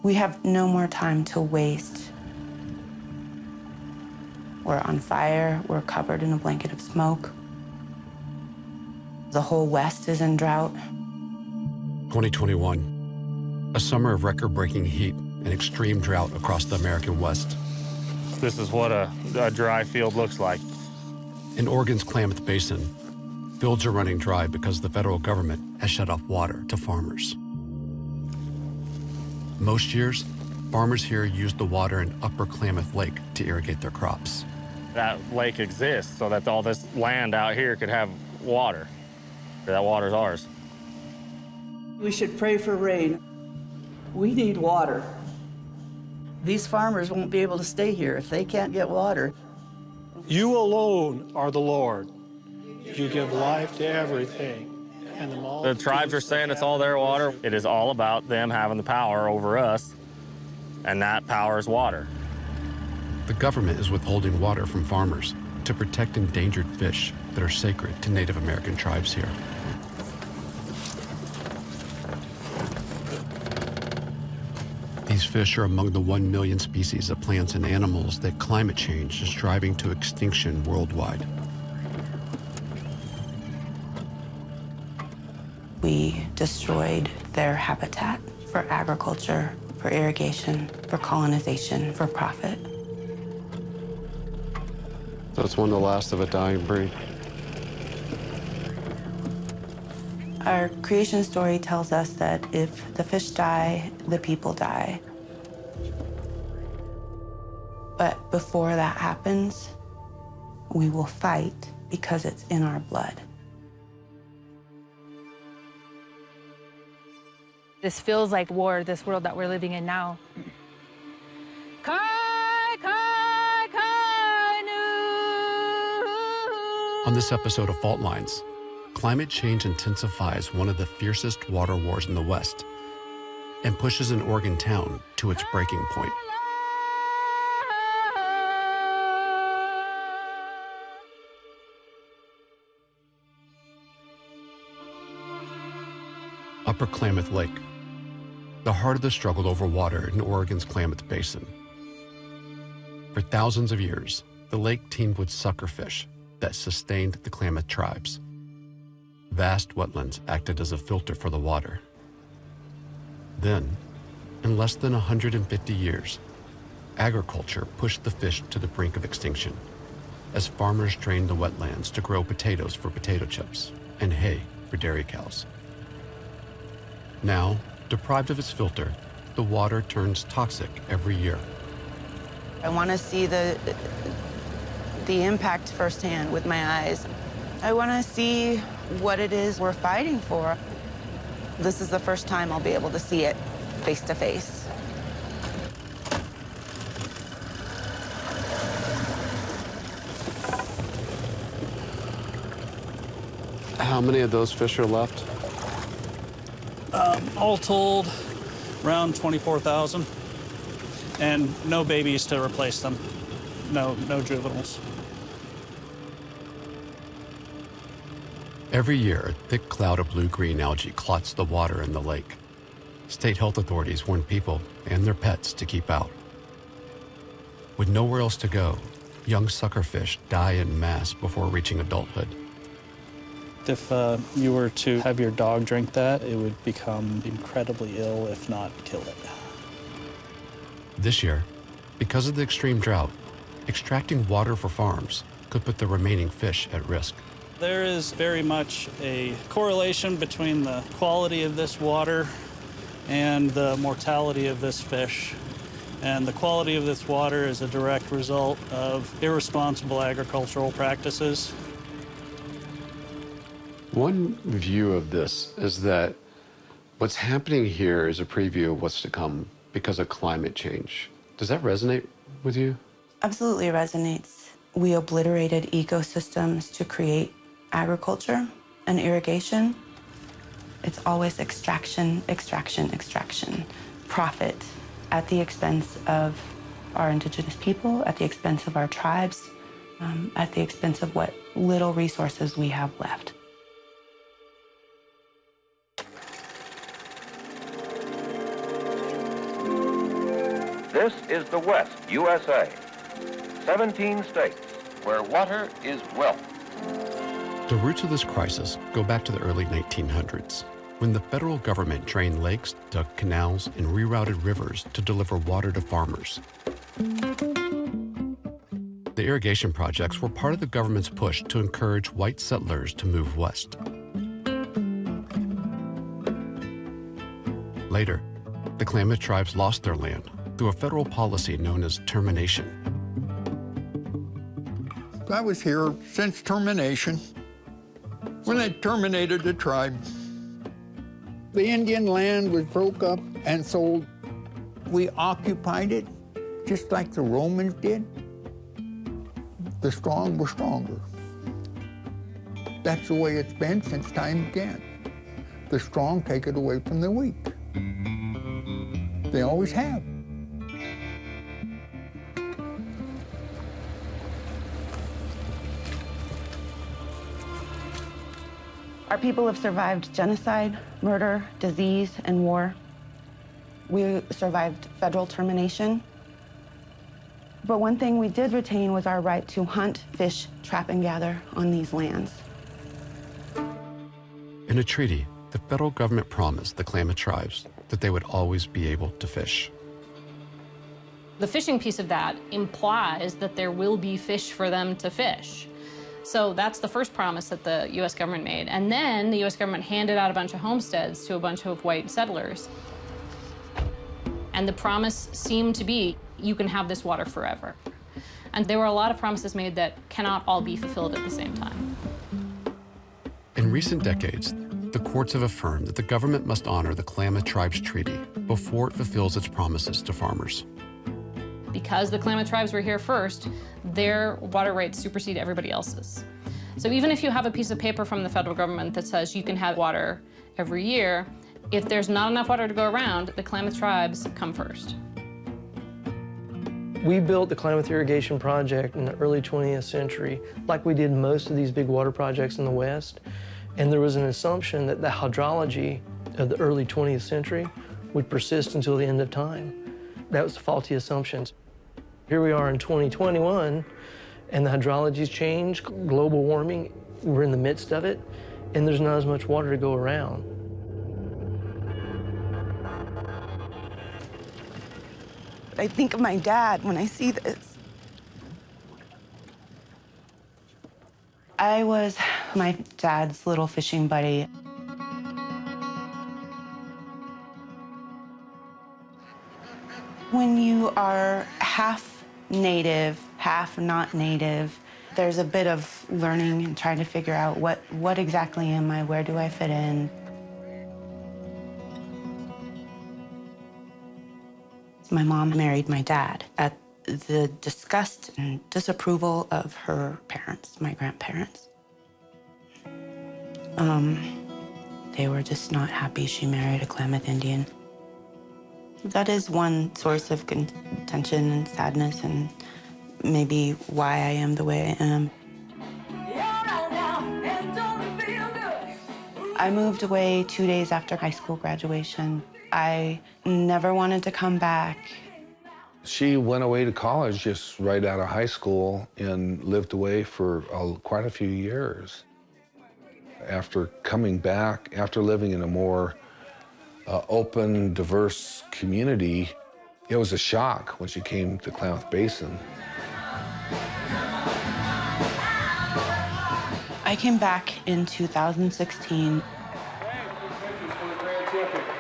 We have no more time to waste. We're on fire, we're covered in a blanket of smoke. The whole West is in drought. 2021, a summer of record-breaking heat and extreme drought across the American West. This is what a dry field looks like. In Oregon's Klamath Basin, fields are running dry because the federal government has shut off water to farmers. Most years, farmers here use the water in Upper Klamath Lake to irrigate their crops. That lake exists so that all this land out here could have water. That water's ours. We should pray for rain. We need water. These farmers won't be able to stay here if they can't get water. You alone are the Lord. You give life to everything. And the tribes are saying it's all their water. It is all about them having the power over us, and that power is water. The government is withholding water from farmers to protect endangered fish that are sacred to Native American tribes here. These fish are among the 1 million species of plants and animals that climate change is driving to extinction worldwide. We destroyed their habitat for agriculture, for irrigation, for colonization, for profit. So it's one of the last of a dying breed. Our creation story tells us that if the fish die, the people die. But before that happens, we will fight because it's in our blood. This feels like war, this world that we're living in now. On this episode of Fault Lines, climate change intensifies one of the fiercest water wars in the West and pushes an Oregon town to its breaking point. Upper Klamath Lake, the heart of the struggle over water in Oregon's Klamath Basin. For thousands of years, the lake teemed with suckerfish that sustained the Klamath tribes. Vast wetlands acted as a filter for the water. Then, in less than 150 years, agriculture pushed the fish to the brink of extinction as farmers drained the wetlands to grow potatoes for potato chips and hay for dairy cows. Now, deprived of its filter, the water turns toxic every year. I want to see the impact firsthand with my eyes. I want to see what it is we're fighting for. This is the first time I'll be able to see it face to face. How many of those fish are left? all told, around 24,000. And no babies to replace them. No juveniles. Every year, a thick cloud of blue-green algae clots the water in the lake. State health authorities warn people and their pets to keep out. With nowhere else to go, young suckerfish die en masse before reaching adulthood. If you were to have your dog drink that, it would become incredibly ill, if not kill it. This year, because of the extreme drought, extracting water for farms could put the remaining fish at risk. There is very much a correlation between the quality of this water and the mortality of this fish. And the quality of this water is a direct result of irresponsible agricultural practices. One view of this is that what's happening here is a preview of what's to come because of climate change. Does that resonate with you? Absolutely resonates. We obliterated ecosystems to create agriculture and irrigation. It's always extraction, extraction, extraction. Profit at the expense of our indigenous people, at the expense of our tribes, at the expense of what little resources we have left. This is the West, USA. 17 states where water is wealth. The roots of this crisis go back to the early 1900s, when the federal government drained lakes, dug canals, and rerouted rivers to deliver water to farmers. The irrigation projects were part of the government's push to encourage white settlers to move west. Later, the Klamath tribes lost their land through a federal policy known as termination. I was here since termination, when they terminated the tribe. The Indian land was broke up and sold. We occupied it just like the Romans did. The strong were stronger. That's the way it's been since time began. The strong take it away from the weak. They always have. Our people have survived genocide, murder, disease, and war. We survived federal termination. But one thing we did retain was our right to hunt, fish, trap, and gather on these lands. In a treaty, the federal government promised the Klamath tribes that they would always be able to fish. The fishing piece of that implies that there will be fish for them to fish. So that's the first promise that the U.S. government made. And then the U.S. government handed out a bunch of homesteads to a bunch of white settlers. And the promise seemed to be, you can have this water forever. And there were a lot of promises made that cannot all be fulfilled at the same time. In recent decades, the courts have affirmed that the government must honor the Klamath Tribes Treaty before it fulfills its promises to farmers. Because the Klamath tribes were here first, their water rights supersede everybody else's. So even if you have a piece of paper from the federal government that says you can have water every year, if there's not enough water to go around, the Klamath tribes come first. We built the Klamath Irrigation Project in the early 20th century, like we did most of these big water projects in the West. And there was an assumption that the hydrology of the early 20th century would persist until the end of time. That was a faulty assumption. Here we are in 2021, and the hydrology's changed, global warming, we're in the midst of it, and there's not as much water to go around. I think of my dad when I see this. I was my dad's little fishing buddy. When you are half native, half not native, there's a bit of learning and trying to figure out what exactly am I, where do I fit in? My mom married my dad at the disgust and disapproval of her parents, my grandparents. They were just not happy she married a Klamath Indian. That is one source of contention and sadness, and maybe why I am the way I am. I moved away 2 days after high school graduation. I never wanted to come back. She went away to college just right out of high school and lived away for quite a few years. After coming back, after living in a more open, diverse community, it was a shock when she came to Klamath Basin. I came back in 2016.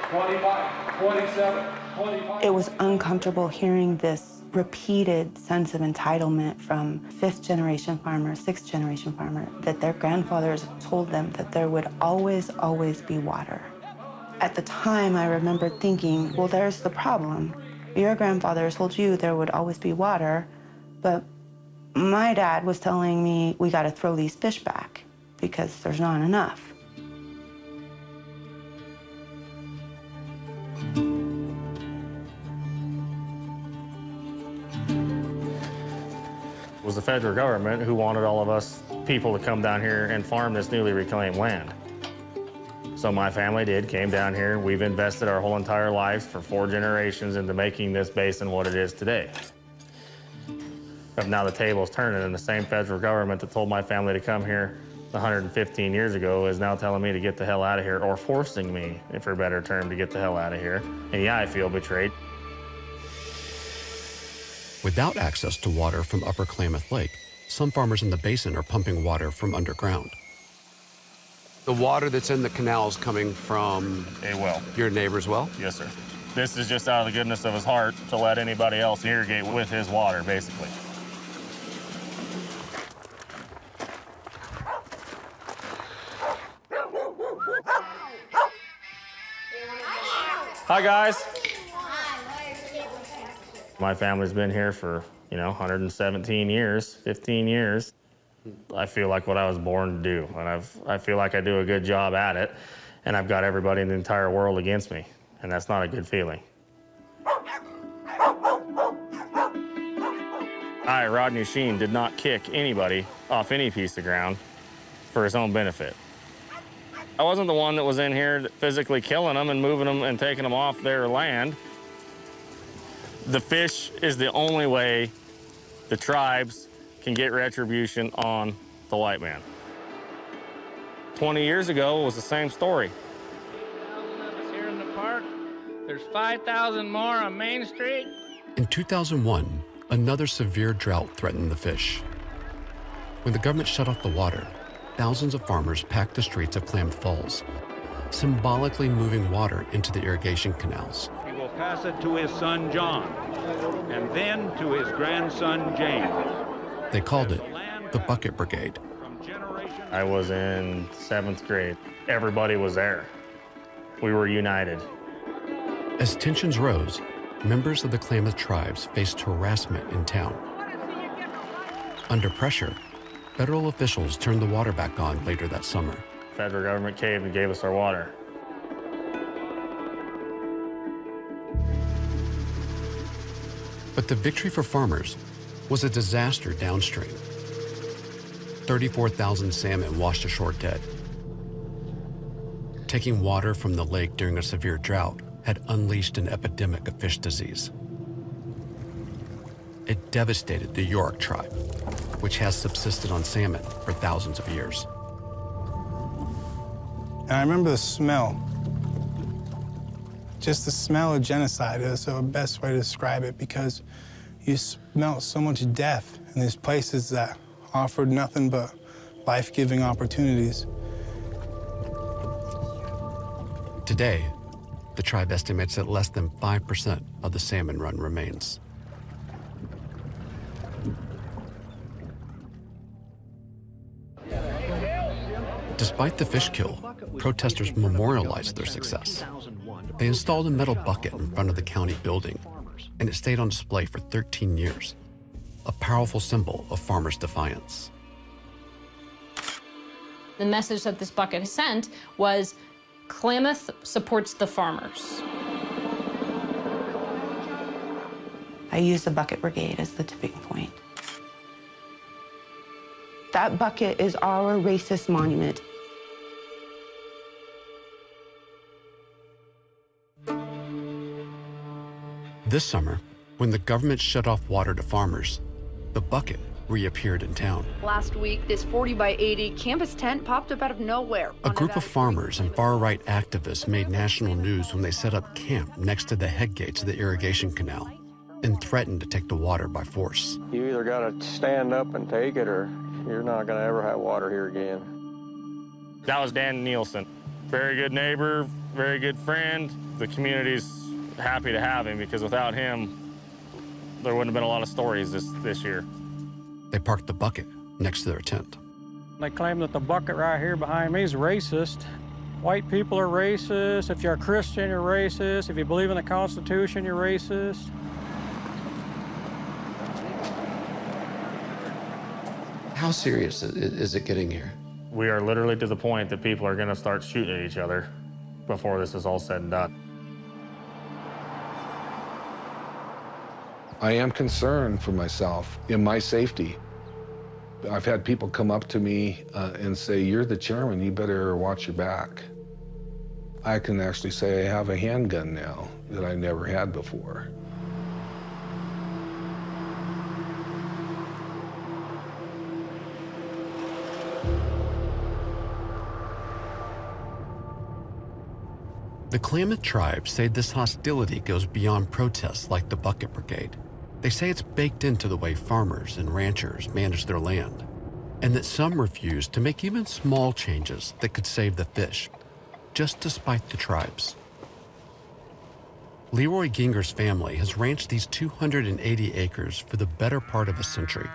25, 27, 25. It was uncomfortable hearing this repeated sense of entitlement from fifth-generation farmers, sixth-generation farmers, that their grandfathers told them that there would always, always be water. At the time, I remember thinking, well, there's the problem. Your grandfather told you there would always be water, but my dad was telling me we got to throw these fish back because there's not enough. It was the federal government who wanted all of us people to come down here and farm this newly reclaimed land. So my family came down here. We've invested our whole entire lives for 4 generations into making this basin what it is today. But now the table's turning, and the same federal government that told my family to come here 115 years ago is now telling me to get the hell out of here, or forcing me, for a better term, to get the hell out of here. And yeah, I feel betrayed. Without access to water from Upper Klamath Lake, some farmers in the basin are pumping water from underground. The water that's in the canal is coming from a well. Your neighbor's well? Yes, sir. This is just out of the goodness of his heart to let anybody else irrigate with his water, basically. Hi, guys. My family's been here for, 117 years, 15 years. I feel like what I was born to do, and I feel like I do a good job at it, and I've got everybody in the entire world against me, and that's not a good feeling. I, Rodney Sheen, did not kick anybody off any piece of ground for his own benefit. I wasn't the one that was in here physically killing them and moving them and taking them off their land. The fish is the only way the tribes can get retribution on the white man. 20 years ago, it was the same story. 8,000 of us here in the park. There's 5,000 more on Main Street. In 2001, another severe drought threatened the fish. When the government shut off the water, thousands of farmers packed the streets of Klamath Falls, symbolically moving water into the irrigation canals. He will pass it to his son John, and then to his grandson James. They called it the Bucket Brigade. I was in 7th grade. Everybody was there. We were united. As tensions rose, members of the Klamath tribes faced harassment in town. Under pressure, federal officials turned the water back on later that summer. Federal government caved and gave us our water. But the victory for farmers was a disaster downstream. 34,000 salmon washed ashore dead. Taking water from the lake during a severe drought had unleashed an epidemic of fish disease. It devastated the YUROK tribe, which has subsisted on salmon for thousands of years. And I remember the smell. Just the smell of genocide is the best way to describe it, because you smell so much death in these places that offered nothing but life-giving opportunities. Today, the tribe estimates that less than 5% of the salmon run remains. Despite the fish kill, protesters memorialized their success. They installed a metal bucket in front of the county building, and it stayed on display for 13 years, a powerful symbol of farmers' defiance. The message that this bucket sent was, Klamath supports the farmers. I use the Bucket Brigade as the tipping point. That bucket is our racist monument. This summer, when the government shut off water to farmers, the bucket reappeared in town. Last week, this 40 by 80 canvas tent popped up out of nowhere. A group of farmers and far-right activists made national news when they set up camp next to the head gates of the irrigation canal and threatened to take the water by force. You either got to stand up and take it, or you're not going to ever have water here again. That was Dan NIELSEN. Very good neighbor, very good friend. The community's happy to have him, because without him, there wouldn't have been a lot of stories this year. They parked the bucket next to their tent. They claim that the bucket right here behind me is racist. White people are racist. If you're a Christian, you're racist. If you believe in the Constitution, you're racist. How serious is it getting here? We are literally to the point that people are going to start shooting at each other before this is all said and done. I am concerned for myself, in my safety. I've had people come up to me and say, "You're the chairman, you better watch your back." I can actually say I have a handgun now that I never had before. The Klamath tribe say this hostility goes beyond protests like the Bucket Brigade. They say it's baked into the way farmers and ranchers manage their land, and that some refuse to make even small changes that could save the fish, just to spite the tribes. LEROY GIENGER's family has ranched these 280 acres for the better part of a century.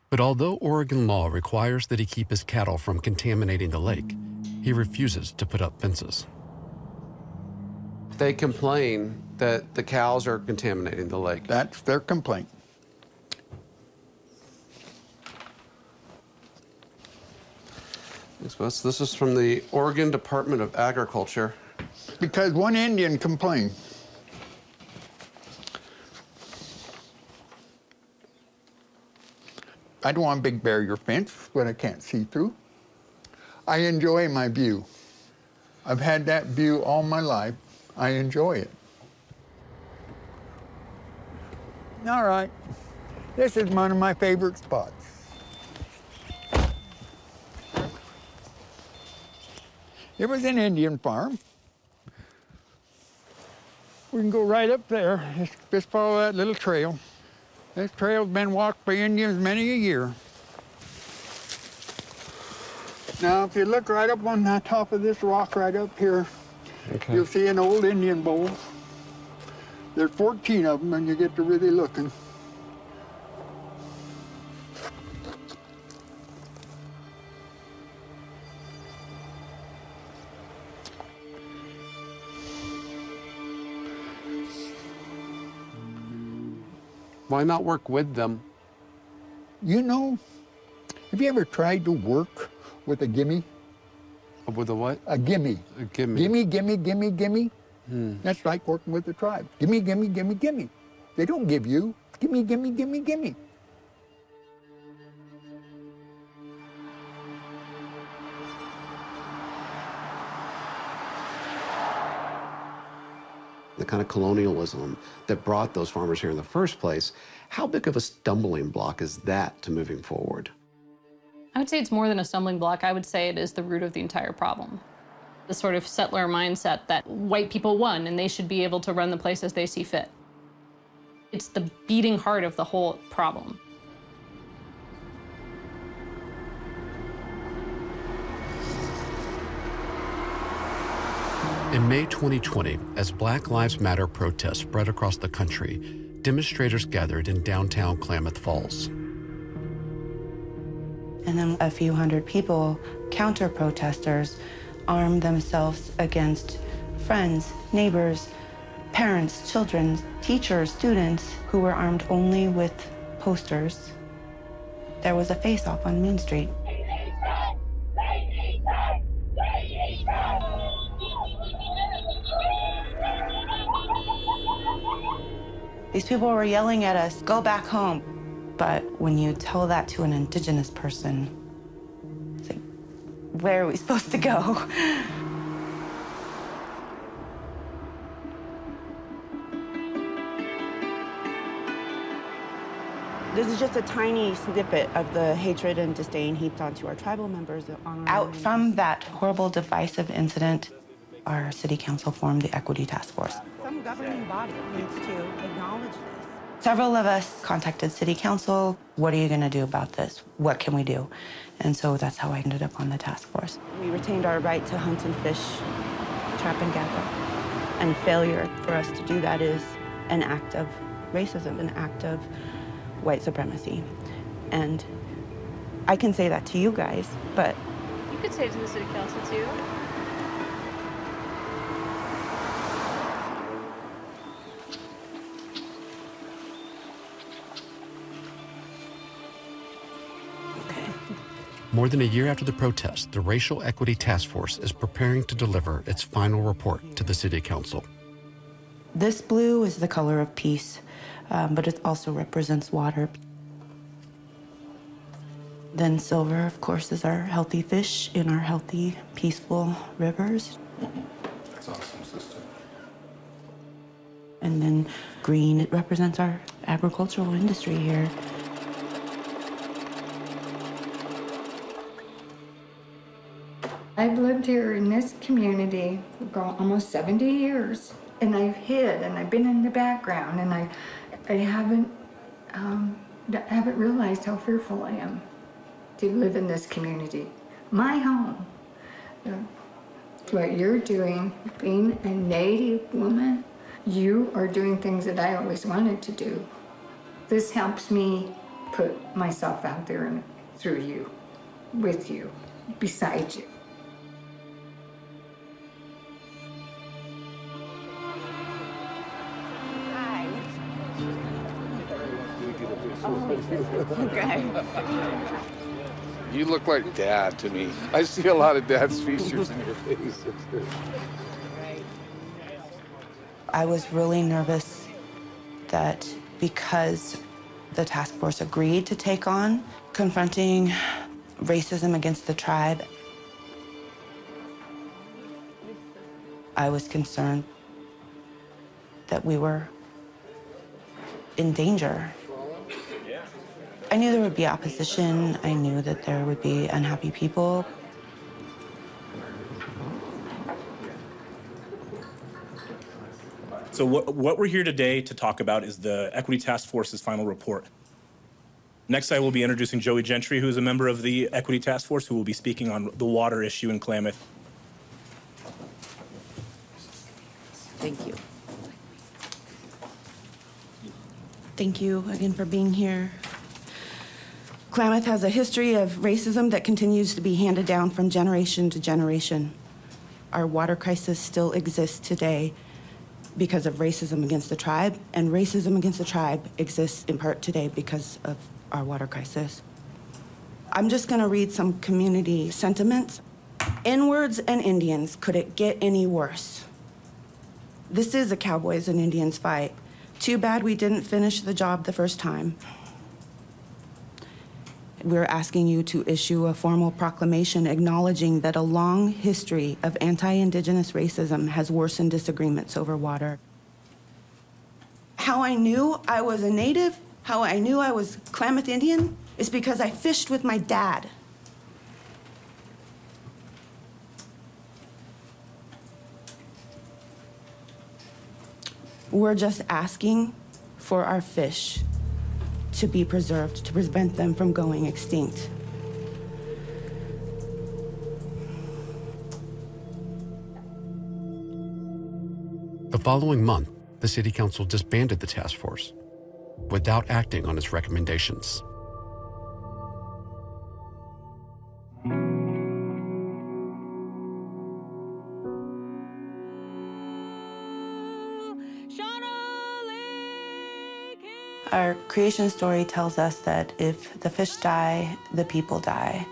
But although Oregon law requires that he keep his cattle from contaminating the lake, he refuses to put up fences. They complain that the cows are contaminating the lake. That's their complaint. This is from the Oregon Department of Agriculture. Because one Indian complained. I don't want a big barrier fence when I can't see through. I enjoy my view. I've had that view all my life. I enjoy it. All right, this is one of my favorite spots. It was an Indian farm. We can go right up there, just follow that little trail. This trail's been walked by Indians many a year. Now, if you look right up on the top of this rock right up here, you'll see an old Indian bowl. There's 14 of them, and you get to really looking. Why not work with them? You know, have you ever tried to work with a gimme? With a what? A gimme. A gimme. Gimme, gimme, gimme, gimme. That's like working with the tribe. Gimme, gimme, gimme, gimme. They don't give you. Gimme, gimme, gimme, gimme. The kind of colonialism that brought those farmers here in the first place, how big of a stumbling block is that to moving forward? I would say it's more than a stumbling block. I would say it is the root of the entire problem. The sort of settler mindset that white people won and they should be able to run the place as they see fit. It's the beating heart of the whole problem. In May 2020, as Black Lives Matter protests spread across the country, demonstrators gathered in downtown Klamath Falls. And then a few hundred people, counter-protesters, armed themselves against friends, neighbors, parents, children, teachers, students who were armed only with posters. There was a face-off on Main Street. These people were yelling at us, "Go back home." But when you tell that to an Indigenous person, it's like, where are we supposed to go? This is just a tiny snippet of the hatred and disdain heaped onto our tribal members. Out from that horrible, divisive incident, our city council formed the Equity Task Force. Some governing body needs to acknowledge this. Several of us contacted city council. What are you going to do about this? What can we do? And so that's how I ended up on the task force. We retained our right to hunt and fish, trap and gather. And failure for us to do that is an act of racism, an act of white supremacy. And I can say that to you guys, but... You could say it to the city council, too. More than a year after the protest, the Racial Equity Task Force is preparing to deliver its final report to the City Council. This blue is the color of peace, but it also represents water. Then silver, of course, is our healthy fish in our healthy, peaceful rivers. That's awesome, sister. And then green, it represents our agricultural industry here. I've lived here in this community for almost 70 years, and I've hid, and I've been in the background, and I haven't realized how fearful I am to live in this community. My home. What you're doing, being a Native woman, you are doing things that I always wanted to do. This helps me put myself out there and through you, with you, beside you. Okay. You look like Dad to me. I see a lot of Dad's features in your face. I was really nervous that because the task force agreed to take on confronting racism against the tribe, I was concerned that we were in danger. I knew there would be opposition. I knew that there would be unhappy people. So what we're here today to talk about is the Equity Task Force's final report. Next, I will be introducing Joey Gentry, who is a member of the Equity Task Force, who will be speaking on the water issue in Klamath. Thank you. Thank you again for being here. Klamath has a history of racism that continues to be handed down from generation to generation. Our water crisis still exists today because of racism against the tribe, and racism against the tribe exists in part today because of our water crisis. I'm just gonna read some community sentiments. N-words and Indians, could it get any worse? This is a Cowboys and Indians fight. Too bad we didn't finish the job the first time. We're asking you to issue a formal proclamation acknowledging that a long history of anti-Indigenous racism has worsened disagreements over water. How I knew I was a Native, how I knew I was Klamath Indian, is because I fished with my dad. We're just asking for our fish to be preserved, to prevent them from going extinct. The following month, the City Council disbanded the task force without acting on its recommendations. Our creation story tells us that if the fish die, the people die.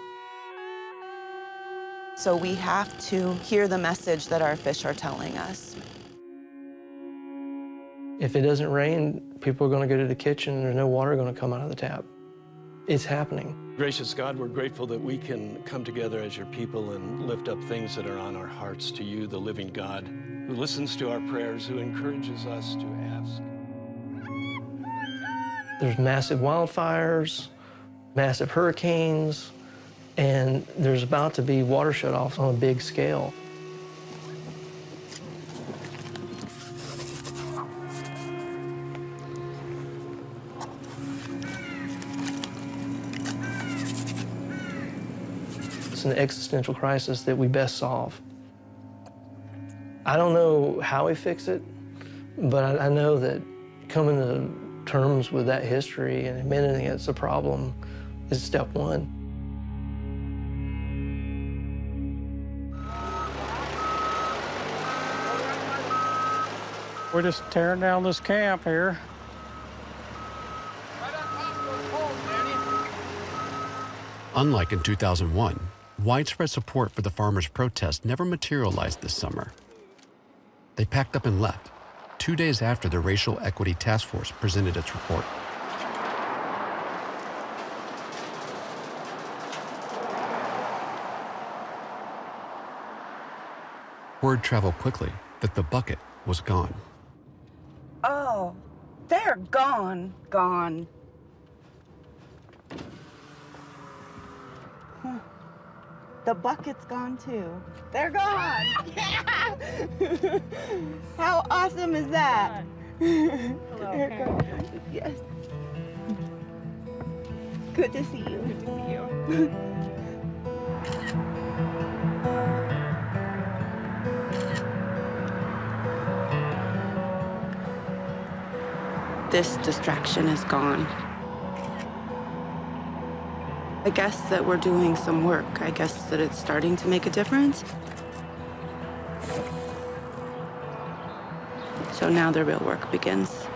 So we have to hear the message that our fish are telling us. If it doesn't rain, people are going to go to the kitchen and there's no water going to come out of the tap. It's happening. Gracious God, we're grateful that we can come together as your people and lift up things that are on our hearts to you, the living God, who listens to our prayers, who encourages us to ask. There's massive wildfires, massive hurricanes, and there's about to be water shutoffs on a big scale. It's an existential crisis that we best solve. I don't know how we fix it, but I know that coming to terms with that history and admitting it's a problem is step one. We're just tearing down this camp here. Unlike in 2001, widespread support for the farmers' protest never materialized this summer. They packed up and left 2 days after the Racial Equity Task Force presented its report. Word traveled quickly that the bucket was gone. Oh, they're gone. Huh. The bucket's gone too. They're gone. Yeah. How awesome is that? Hello. Yes. Good to see you. Good to see you. This distraction is gone. I guess that we're doing some work. I guess that it's starting to make a difference. So now the real work begins.